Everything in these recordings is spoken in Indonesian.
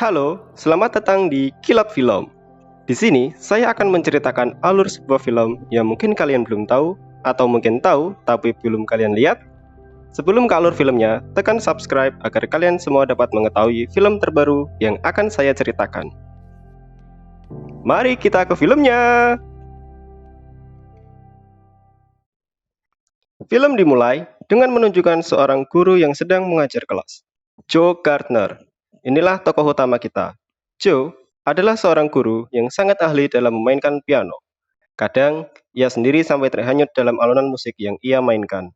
Halo, selamat datang di Kilat Film. Di sini, saya akan menceritakan alur sebuah film yang mungkin kalian belum tahu, atau mungkin tahu tapi belum kalian lihat. Sebelum ke alur filmnya, tekan subscribe agar kalian semua dapat mengetahui film terbaru yang akan saya ceritakan. Mari kita ke filmnya! Film dimulai dengan menunjukkan seorang guru yang sedang mengajar kelas. Joe Gardner. Inilah tokoh utama kita. Joe adalah seorang guru yang sangat ahli dalam memainkan piano. Kadang, ia sendiri sampai terhanyut dalam alunan musik yang ia mainkan.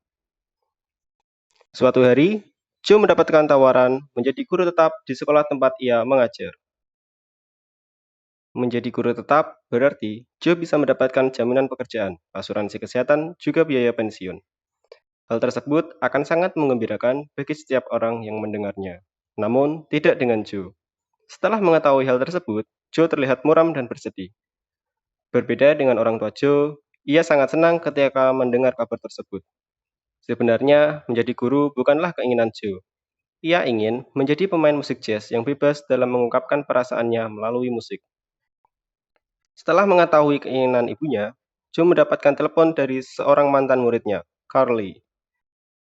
Suatu hari, Joe mendapatkan tawaran menjadi guru tetap di sekolah tempat ia mengajar. Menjadi guru tetap berarti Joe bisa mendapatkan jaminan pekerjaan, asuransi kesehatan, juga biaya pensiun. Hal tersebut akan sangat mengembirakan bagi setiap orang yang mendengarnya. Namun, tidak dengan Joe. Setelah mengetahui hal tersebut, Joe terlihat muram dan bersedih. Berbeda dengan orang tua Joe, ia sangat senang ketika mendengar kabar tersebut. Sebenarnya, menjadi guru bukanlah keinginan Joe. Ia ingin menjadi pemain musik jazz yang bebas dalam mengungkapkan perasaannya melalui musik. Setelah mengetahui keinginan ibunya, Joe mendapatkan telepon dari seorang mantan muridnya, Carly.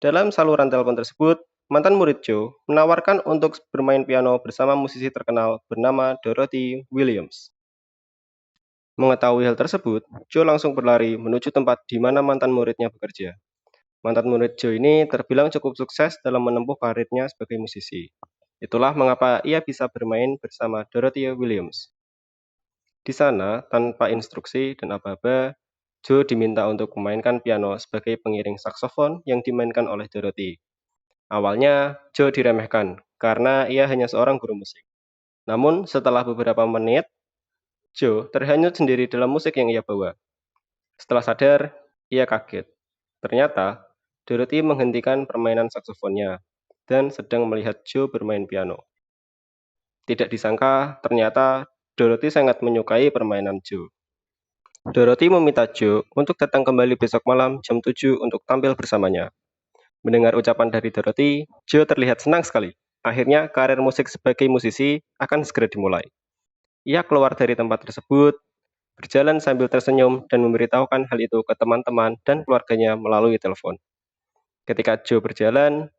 Dalam saluran telepon tersebut, mantan murid Joe menawarkan untuk bermain piano bersama musisi terkenal bernama Dorothy Williams. Mengetahui hal tersebut, Joe langsung berlari menuju tempat di mana mantan muridnya bekerja. Mantan murid Joe ini terbilang cukup sukses dalam menempuh karirnya sebagai musisi. Itulah mengapa ia bisa bermain bersama Dorothy Williams. Di sana, tanpa instruksi dan aba-aba, Joe diminta untuk memainkan piano sebagai pengiring saksofon yang dimainkan oleh Dorothy. Awalnya, Joe diremehkan karena ia hanya seorang guru musik. Namun, setelah beberapa menit, Joe terhanyut sendiri dalam musik yang ia bawa. Setelah sadar, ia kaget. Ternyata, Dorothy menghentikan permainan saksofonnya dan sedang melihat Joe bermain piano. Tidak disangka, ternyata Dorothy sangat menyukai permainan Joe. Dorothy meminta Joe untuk datang kembali besok malam jam 7 untuk tampil bersamanya. Mendengar ucapan dari Dorothy, Joe terlihat senang sekali. Akhirnya, karir musik sebagai musisi akan segera dimulai. Ia keluar dari tempat tersebut, berjalan sambil tersenyum dan memberitahukan hal itu ke teman-teman dan keluarganya melalui telepon. Ketika Joe berjalan,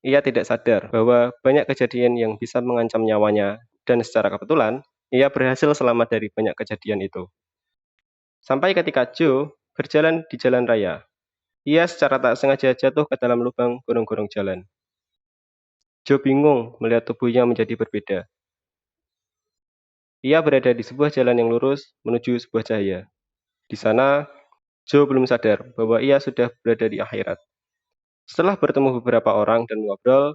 ia tidak sadar bahwa banyak kejadian yang bisa mengancam nyawanya, dan secara kebetulan, ia berhasil selamat dari banyak kejadian itu. Sampai ketika Joe berjalan di jalan raya, ia secara tak sengaja jatuh ke dalam lubang gorong-gorong jalan. Joe bingung melihat tubuhnya menjadi berbeda. Ia berada di sebuah jalan yang lurus menuju sebuah cahaya. Di sana, Joe belum sadar bahwa ia sudah berada di akhirat. Setelah bertemu beberapa orang dan mengobrol,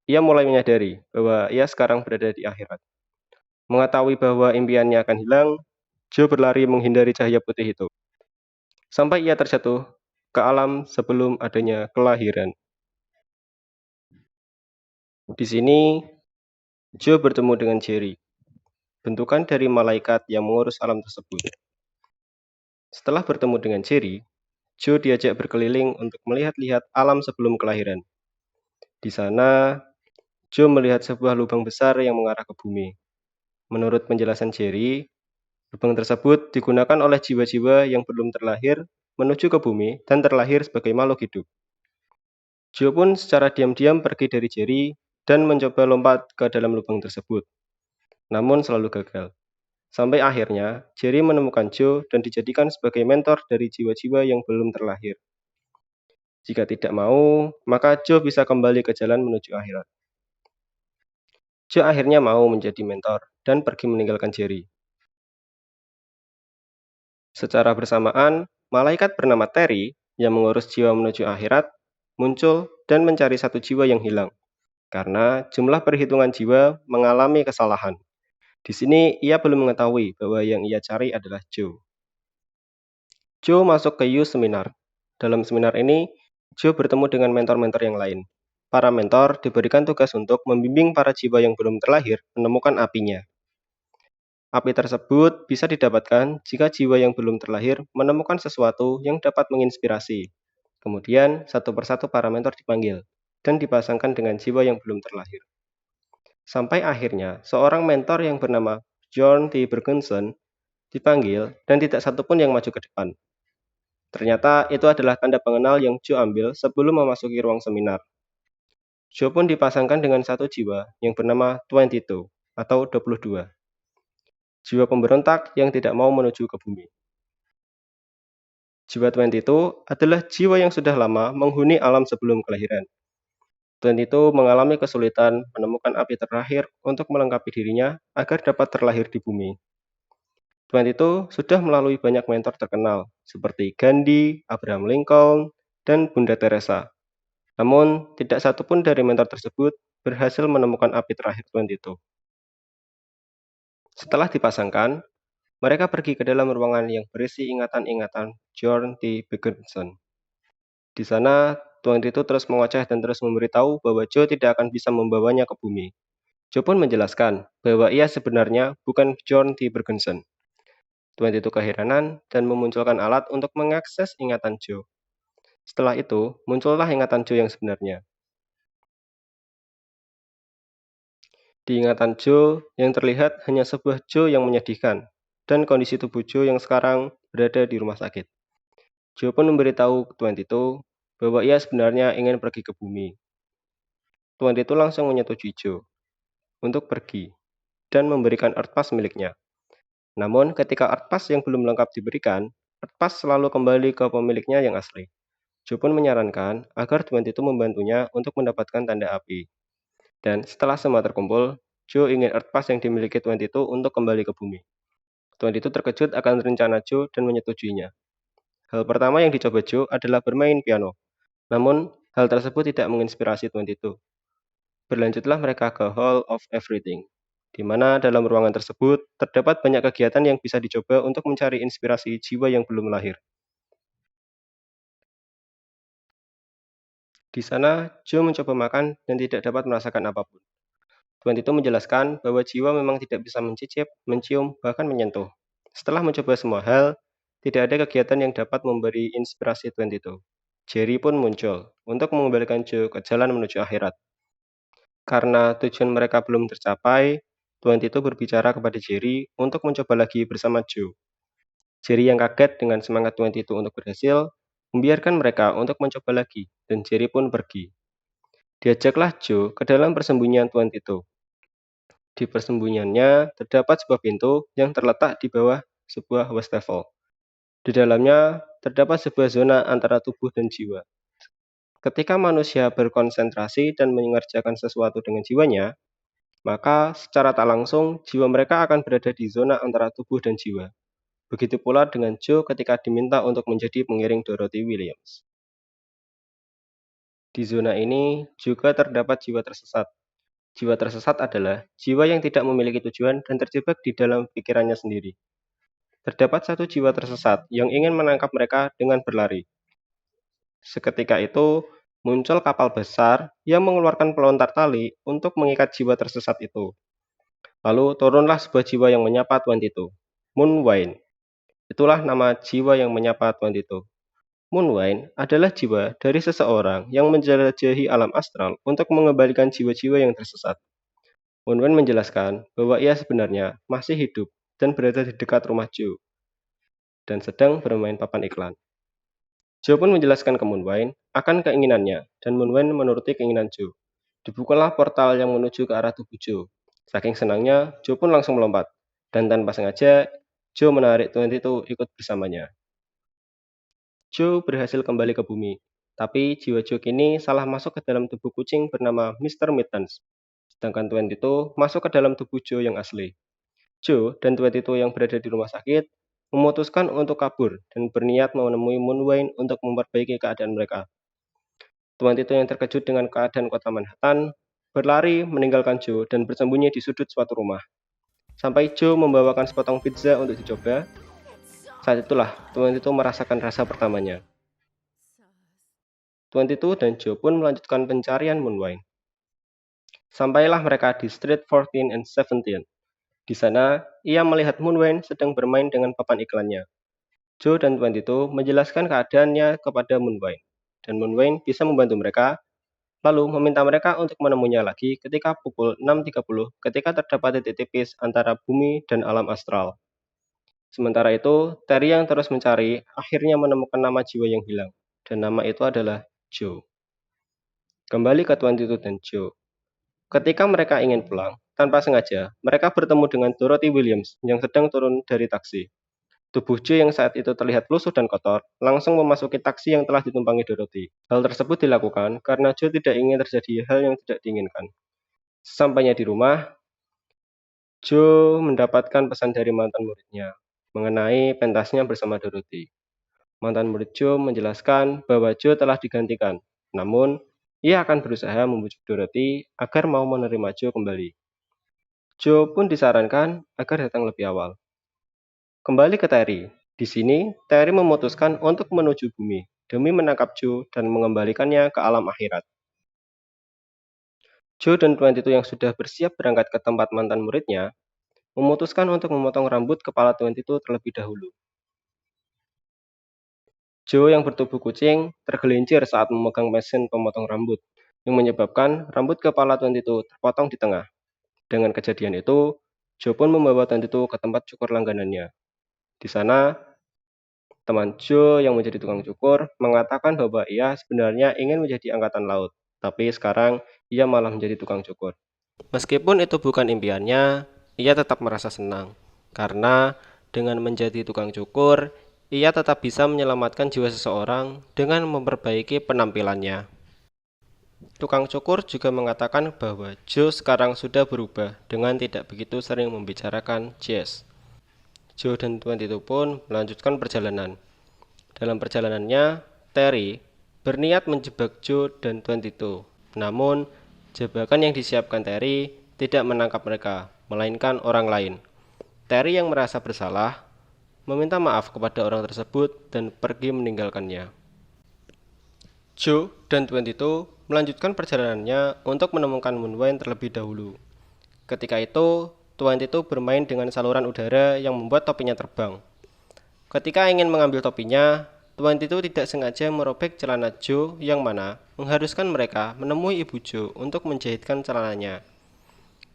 ia mulai menyadari bahwa ia sekarang berada di akhirat. Mengetahui bahwa impiannya akan hilang, Joe berlari menghindari cahaya putih itu. Sampai ia terjatuh ke alam sebelum adanya kelahiran. Di sini, Joe bertemu dengan Jerry, bentukan dari malaikat yang mengurus alam tersebut. Setelah bertemu dengan Jerry, Joe diajak berkeliling untuk melihat-lihat alam sebelum kelahiran. Di sana, Joe melihat sebuah lubang besar yang mengarah ke bumi. Menurut penjelasan Jerry, lubang tersebut digunakan oleh jiwa-jiwa yang belum terlahir menuju ke bumi dan terlahir sebagai makhluk hidup. Joe pun secara diam-diam pergi dari Jerry dan mencoba lompat ke dalam lubang tersebut. Namun selalu gagal. Sampai akhirnya, Jerry menemukan Joe dan dijadikan sebagai mentor dari jiwa-jiwa yang belum terlahir. Jika tidak mau, maka Joe bisa kembali ke jalan menuju akhirat. Joe akhirnya mau menjadi mentor dan pergi meninggalkan Jerry. Secara bersamaan, malaikat bernama Terry yang mengurus jiwa menuju akhirat muncul dan mencari satu jiwa yang hilang karena jumlah perhitungan jiwa mengalami kesalahan. Di sini ia belum mengetahui bahwa yang ia cari adalah Joe. Joe masuk ke Youth Seminar. Dalam seminar ini, Joe bertemu dengan mentor-mentor yang lain. Para mentor diberikan tugas untuk membimbing para jiwa yang belum terlahir menemukan apinya. Api tersebut bisa didapatkan jika jiwa yang belum terlahir menemukan sesuatu yang dapat menginspirasi. Kemudian, satu persatu para mentor dipanggil dan dipasangkan dengan jiwa yang belum terlahir. Sampai akhirnya seorang mentor yang bernama Bjorn T. Bergensen dipanggil dan tidak satupun yang maju ke depan. Ternyata itu adalah tanda pengenal yang Joe ambil sebelum memasuki ruang seminar. Joe pun dipasangkan dengan satu jiwa yang bernama 22 atau 22. Jiwa pemberontak yang tidak mau menuju ke bumi. Jiwa 22 adalah jiwa yang sudah lama menghuni alam sebelum kelahiran. 22 mengalami kesulitan menemukan api terakhir untuk melengkapi dirinya agar dapat terlahir di bumi. 22 sudah melalui banyak mentor terkenal seperti Gandhi, Abraham Lincoln, dan Bunda Teresa. Namun, tidak satupun dari mentor tersebut berhasil menemukan api terakhir 22. Setelah dipasangkan, mereka pergi ke dalam ruangan yang berisi ingatan-ingatan Bjorn T. Bjornsson. Di sana, 22 terus mengoceh dan terus memberitahu bahwa Joe tidak akan bisa membawanya ke bumi. Joe pun menjelaskan bahwa ia sebenarnya bukan Bjorn T. Bjornsson. 22 keheranan dan memunculkan alat untuk mengakses ingatan Joe. Setelah itu, muncullah ingatan Joe yang sebenarnya. Di ingatan Joe, yang terlihat hanya sebuah Joe yang menyedihkan, dan kondisi tubuh Joe yang sekarang berada di rumah sakit. Joe pun memberitahu 22 bahwa ia sebenarnya ingin pergi ke bumi. 22 langsung menyetujui Joe untuk pergi dan memberikan Earth Pass miliknya. Namun, ketika Earth Pass yang belum lengkap diberikan, Earth Pass selalu kembali ke pemiliknya yang asli. Joe pun menyarankan agar 22 membantunya untuk mendapatkan tanda api. Dan setelah semua terkumpul, Joe ingin Earth Pass yang dimiliki 22 untuk kembali ke bumi. 22 terkejut akan rencana Joe dan menyetujuinya. Hal pertama yang dicoba Joe adalah bermain piano. Namun, hal tersebut tidak menginspirasi 22. Berlanjutlah mereka ke Hall of Everything, di mana dalam ruangan tersebut terdapat banyak kegiatan yang bisa dicoba untuk mencari inspirasi jiwa yang belum lahir. Di sana, Joe mencoba makan dan tidak dapat merasakan apapun. 22 menjelaskan bahwa jiwa memang tidak bisa mencicip, mencium, bahkan menyentuh. Setelah mencoba semua hal, tidak ada kegiatan yang dapat memberi inspirasi 22. Jerry pun muncul untuk mengembalikan Joe ke jalan menuju akhirat. Karena tujuan mereka belum tercapai, 22 berbicara kepada Jerry untuk mencoba lagi bersama Joe. Jerry yang kaget dengan semangat 22 untuk berhasil, membiarkan mereka untuk mencoba lagi, dan Jerry pun pergi. Diajaklah Joe ke dalam persembunyian 22. Di persembunyiannya terdapat sebuah pintu yang terletak di bawah sebuah wastafel. Di dalamnya terdapat sebuah zona antara tubuh dan jiwa. Ketika manusia berkonsentrasi dan mengerjakan sesuatu dengan jiwanya, maka secara tak langsung jiwa mereka akan berada di zona antara tubuh dan jiwa. Begitu pula dengan Joe ketika diminta untuk menjadi pengiring Dorothy Williams. Di zona ini juga terdapat jiwa tersesat. Jiwa tersesat adalah jiwa yang tidak memiliki tujuan dan terjebak di dalam pikirannya sendiri. Terdapat satu jiwa tersesat yang ingin menangkap mereka dengan berlari. Seketika itu, muncul kapal besar yang mengeluarkan pelontar tali untuk mengikat jiwa tersesat itu. Lalu turunlah sebuah jiwa yang menyapa 22. Moonwine. Itulah nama jiwa yang menyapa 22. Moonwine adalah jiwa dari seseorang yang menjelajahi alam astral untuk mengembalikan jiwa-jiwa yang tersesat. Moonwine menjelaskan bahwa ia sebenarnya masih hidup dan berada di dekat rumah Joe dan sedang bermain papan iklan. Joe pun menjelaskan ke Moonwine akan keinginannya dan Moonwine menuruti keinginan Joe. Dibukalah portal yang menuju ke arah tubuh Joe. Saking senangnya, Joe pun langsung melompat dan tanpa sengaja Joe menarik 22 ikut bersamanya. Joe berhasil kembali ke bumi, tapi jiwa Joe kini salah masuk ke dalam tubuh kucing bernama Mr. Mittens. Sedangkan 22 masuk ke dalam tubuh Joe yang asli. Joe dan 22 yang berada di rumah sakit memutuskan untuk kabur dan berniat menemui Moonwine untuk memperbaiki keadaan mereka. 22 yang terkejut dengan keadaan kota Manhattan berlari meninggalkan Joe dan bersembunyi di sudut suatu rumah. Sampai Joe membawakan sepotong pizza untuk dicoba. Saat itulah 22 merasakan rasa pertamanya. 22 dan Joe pun melanjutkan pencarian Moonwine. Sampailah mereka di Street 14 and 17. Di sana, ia melihat Moonwine sedang bermain dengan papan iklannya. Joe dan 22 menjelaskan keadaannya kepada Moonwine, dan Moonwine bisa membantu mereka lalu meminta mereka untuk menemuinya lagi ketika pukul 6.30 ketika terdapat titik tipis antara bumi dan alam astral. Sementara itu, Terry yang terus mencari akhirnya menemukan nama jiwa yang hilang, dan nama itu adalah Joe. Kembali ke Tuan Titu dan Joe. Ketika mereka ingin pulang, tanpa sengaja, mereka bertemu dengan Dorothy Williams yang sedang turun dari taksi. Tubuh Joe yang saat itu terlihat lusuh dan kotor, langsung memasuki taksi yang telah ditumpangi Dorothy. Hal tersebut dilakukan karena Joe tidak ingin terjadi hal yang tidak diinginkan. Sesampainya di rumah, Joe mendapatkan pesan dari mantan muridnya mengenai pentasnya bersama Dorothy. Mantan murid Joe menjelaskan bahwa Joe telah digantikan, namun ia akan berusaha membujuk Dorothy agar mau menerima Joe kembali. Joe pun disarankan agar datang lebih awal. Kembali ke Terry. Di sini, Terry memutuskan untuk menuju bumi demi menangkap Joe dan mengembalikannya ke alam akhirat. Joe dan Tuan Titu yang sudah bersiap berangkat ke tempat mantan muridnya, memutuskan untuk memotong rambut kepala Tuan Titu terlebih dahulu. Joe yang bertubuh kucing tergelincir saat memegang mesin pemotong rambut, yang menyebabkan rambut kepala Tuan Titu terpotong di tengah. Dengan kejadian itu, Joe pun membawa Tuan Titu ke tempat cukur langganannya. Di sana, teman Joe yang menjadi tukang cukur mengatakan bahwa ia sebenarnya ingin menjadi angkatan laut, tapi sekarang ia malah menjadi tukang cukur. Meskipun itu bukan impiannya, ia tetap merasa senang karena dengan menjadi tukang cukur, ia tetap bisa menyelamatkan jiwa seseorang dengan memperbaiki penampilannya. Tukang cukur juga mengatakan bahwa Joe sekarang sudah berubah dengan tidak begitu sering membicarakan jazz. Joe dan Tuan Titu pun melanjutkan perjalanan. Dalam perjalanannya, Terry berniat menjebak Joe dan Tuan Titu. Namun, jebakan yang disiapkan Terry tidak menangkap mereka, melainkan orang lain. Terry yang merasa bersalah meminta maaf kepada orang tersebut dan pergi meninggalkannya. Joe dan Tuan Titu melanjutkan perjalanannya untuk menemukan Moonwind terlebih dahulu. Ketika itu, Tuan Titu bermain dengan saluran udara yang membuat topinya terbang. Ketika ingin mengambil topinya, Tuan Titu tidak sengaja merobek celana Joe yang mana mengharuskan mereka menemui Ibu Joe untuk menjahitkan celananya.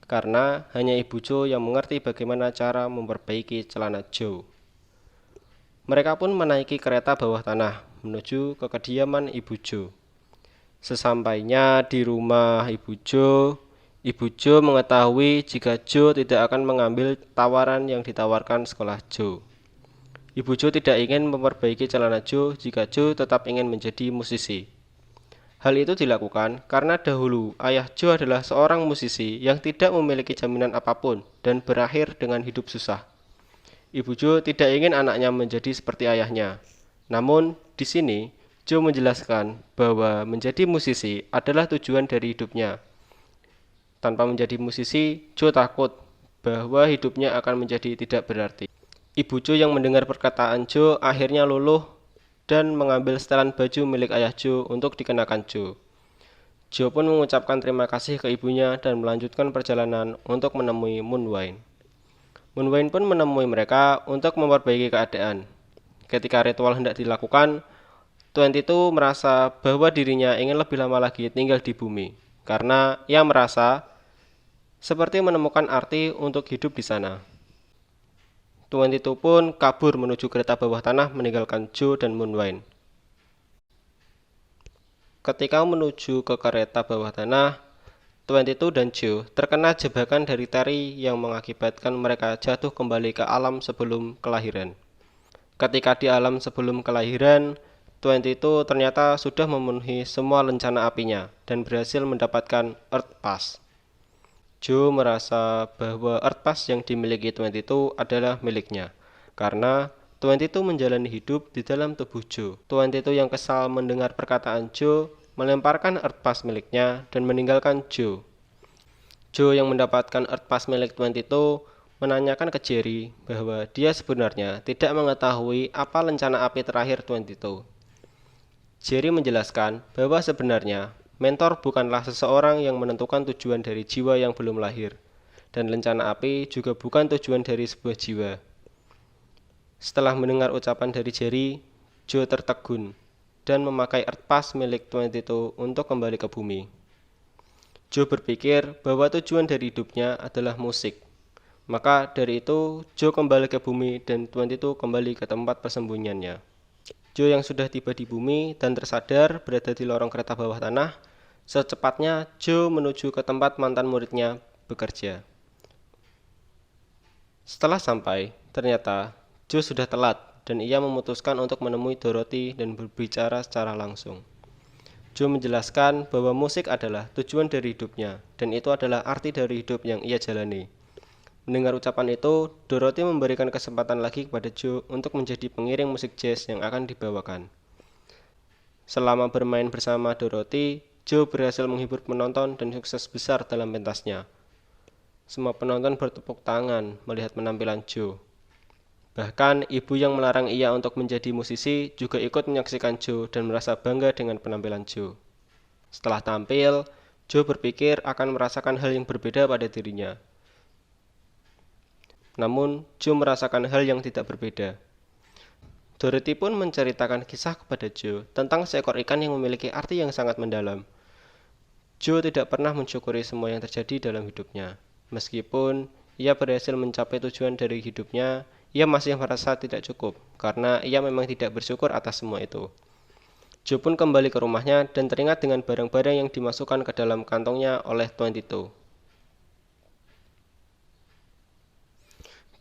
Karena hanya Ibu Joe yang mengerti bagaimana cara memperbaiki celana Joe. Mereka pun menaiki kereta bawah tanah menuju ke kediaman Ibu Joe. Sesampainya di rumah Ibu Joe mengetahui jika Joe tidak akan mengambil tawaran yang ditawarkan sekolah Joe. Ibu Joe tidak ingin memperbaiki celana Joe jika Joe tetap ingin menjadi musisi. Hal itu dilakukan karena dahulu ayah Joe adalah seorang musisi yang tidak memiliki jaminan apapun dan berakhir dengan hidup susah. Ibu Joe tidak ingin anaknya menjadi seperti ayahnya. Namun, di sini, Joe menjelaskan bahwa menjadi musisi adalah tujuan dari hidupnya. Tanpa menjadi musisi, Joe takut bahwa hidupnya akan menjadi tidak berarti. Ibu Joe yang mendengar perkataan Joe akhirnya luluh dan mengambil setelan baju milik ayah Joe untuk dikenakan Joe. Joe pun mengucapkan terima kasih ke ibunya dan melanjutkan perjalanan untuk menemui Moonwind. Moonwind pun menemui mereka untuk memperbaiki keadaan. Ketika ritual hendak dilakukan, Tuan Titu merasa bahwa dirinya ingin lebih lama lagi tinggal di bumi, karena ia merasa seperti menemukan arti untuk hidup di sana. Tuan Titu pun kabur menuju kereta bawah tanah meninggalkan Joe dan Moonwind. Ketika menuju ke kereta bawah tanah, Tuan Titu dan Joe terkena jebakan dari Terry yang mengakibatkan mereka jatuh kembali ke alam sebelum kelahiran. Ketika di alam sebelum kelahiran, Tuan Titu ternyata sudah memenuhi semua lencana apinya dan berhasil mendapatkan Earth Pass. Joe merasa bahwa Earth Pass yang dimiliki Tuan Titu adalah miliknya, karena Tuan Titu menjalani hidup di dalam tubuh Joe. Tuan Titu yang kesal mendengar perkataan Joe melemparkan Earth Pass miliknya dan meninggalkan Joe. Joe yang mendapatkan Earth Pass milik Tuan Titu menanyakan ke Jerry bahwa dia sebenarnya tidak mengetahui apa lencana api terakhir Tuan Titu. Jerry menjelaskan bahwa sebenarnya mentor bukanlah seseorang yang menentukan tujuan dari jiwa yang belum lahir, dan lencana api juga bukan tujuan dari sebuah jiwa. Setelah mendengar ucapan dari Jerry, Joe tertegun. dan memakai Earth Pass milik 22 untuk kembali ke bumi. Joe berpikir bahwa tujuan dari hidupnya adalah musik. Maka dari itu, Joe kembali ke bumi dan 22 kembali ke tempat persembunyiannya. Joe yang sudah tiba di bumi dan tersadar berada di lorong kereta bawah tanah. Secepatnya, Joe menuju ke tempat mantan muridnya bekerja. Setelah sampai, ternyata Joe sudah telat dan ia memutuskan untuk menemui Dorothy dan berbicara secara langsung. Joe menjelaskan bahwa musik adalah tujuan dari hidupnya dan itu adalah arti dari hidup yang ia jalani. Mendengar ucapan itu, Dorothy memberikan kesempatan lagi kepada Joe untuk menjadi pengiring musik jazz yang akan dibawakan. Selama bermain bersama Dorothy, Joe berhasil menghibur penonton dan sukses besar dalam pentasnya. Semua penonton bertepuk tangan melihat penampilan Joe. Bahkan ibu yang melarang ia untuk menjadi musisi juga ikut menyaksikan Joe dan merasa bangga dengan penampilan Joe. Setelah tampil, Joe berpikir akan merasakan hal yang berbeda pada dirinya. Namun, Joe merasakan hal yang tidak berbeda. Dorothy pun menceritakan kisah kepada Joe tentang seekor ikan yang memiliki arti yang sangat mendalam. Joe tidak pernah mensyukuri semua yang terjadi dalam hidupnya. Meskipun ia berhasil mencapai tujuan dari hidupnya, ia masih merasa tidak cukup karena ia memang tidak bersyukur atas semua itu. Joe pun kembali ke rumahnya dan teringat dengan barang-barang yang dimasukkan ke dalam kantongnya oleh 22.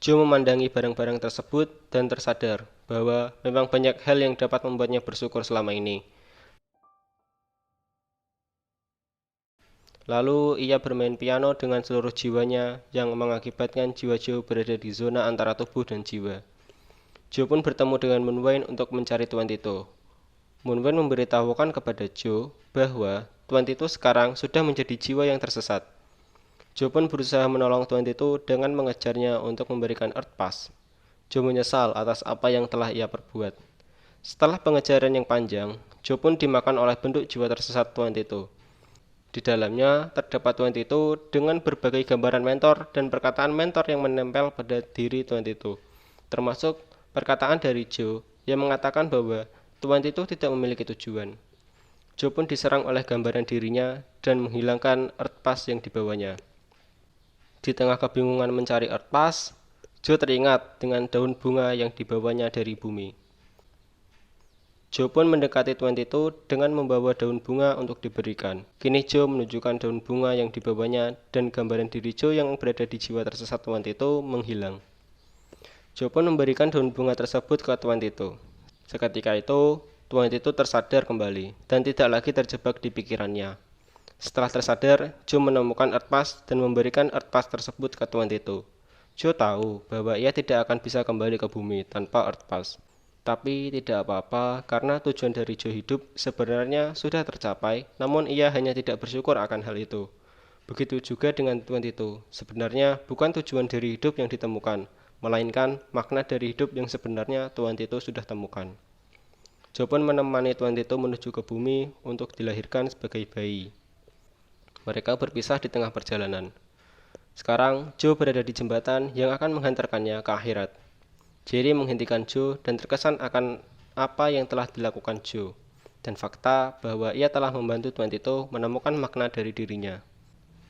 Joe memandangi barang-barang tersebut dan tersadar bahwa memang banyak hal yang dapat membuatnya bersyukur selama ini. Lalu ia bermain piano dengan seluruh jiwanya yang mengakibatkan jiwa Joe berada di zona antara tubuh dan jiwa. Joe pun bertemu dengan Moon Wayne untuk mencari 22. Moon Wayne memberitahukan kepada Joe bahwa 22 sekarang sudah menjadi jiwa yang tersesat. Joe pun berusaha menolong 22 dengan mengejarnya untuk memberikan Earth Pass. Joe menyesal atas apa yang telah ia perbuat. Setelah pengejaran yang panjang, Joe pun dimakan oleh bentuk jiwa tersesat 22. Di dalamnya terdapat 22 dengan berbagai gambaran mentor dan perkataan mentor yang menempel pada diri 22, termasuk perkataan dari Joe yang mengatakan bahwa 22 tidak memiliki tujuan. Joe pun diserang oleh gambaran dirinya dan menghilangkan Earth Pass yang dibawanya. Di tengah kebingungan mencari Earth Pass, Joe teringat dengan daun bunga yang dibawanya dari bumi. Joe pun mendekati 22 dengan membawa daun bunga untuk diberikan. Kini Joe menunjukkan daun bunga yang dibawanya dan gambaran diri Joe yang berada di jiwa tersesat 22 menghilang. Joe pun memberikan daun bunga tersebut ke 22. Seketika itu, 22 tersadar kembali dan tidak lagi terjebak di pikirannya. Setelah tersadar, Joe menemukan Earth Pass dan memberikan Earth Pass tersebut ke 22. Joe tahu bahwa ia tidak akan bisa kembali ke bumi tanpa Earth Pass. Tapi tidak apa-apa karena tujuan dari Joe hidup sebenarnya sudah tercapai, namun ia hanya tidak bersyukur akan hal itu. Begitu juga dengan 22. Sebenarnya bukan tujuan dari hidup yang ditemukan, melainkan makna dari hidup yang sebenarnya 22 sudah temukan. Joe pun menemani 22 menuju ke bumi untuk dilahirkan sebagai bayi. Mereka berpisah di tengah perjalanan. Sekarang, Joe berada di jembatan yang akan menghantarkannya ke akhirat. Jerry menghentikan Joe dan terkesan akan apa yang telah dilakukan Joe, dan fakta bahwa ia telah membantu 22 menemukan makna dari dirinya.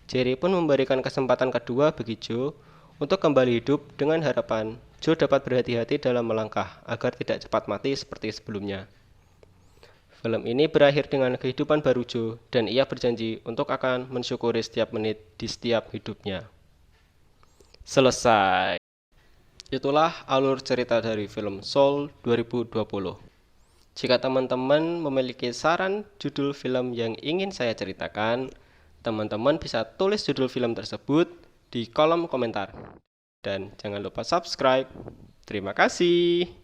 Jerry pun memberikan kesempatan kedua bagi Joe untuk kembali hidup dengan harapan Joe dapat berhati-hati dalam melangkah agar tidak cepat mati seperti sebelumnya. Film ini berakhir dengan kehidupan baru Joe dan ia berjanji untuk akan mensyukuri setiap menit di setiap hidupnya. Selesai. Itulah alur cerita dari film Soul 2020. Jika teman-teman memiliki saran judul film yang ingin saya ceritakan, teman-teman bisa tulis judul film tersebut di kolom komentar. Dan jangan lupa subscribe. Terima kasih.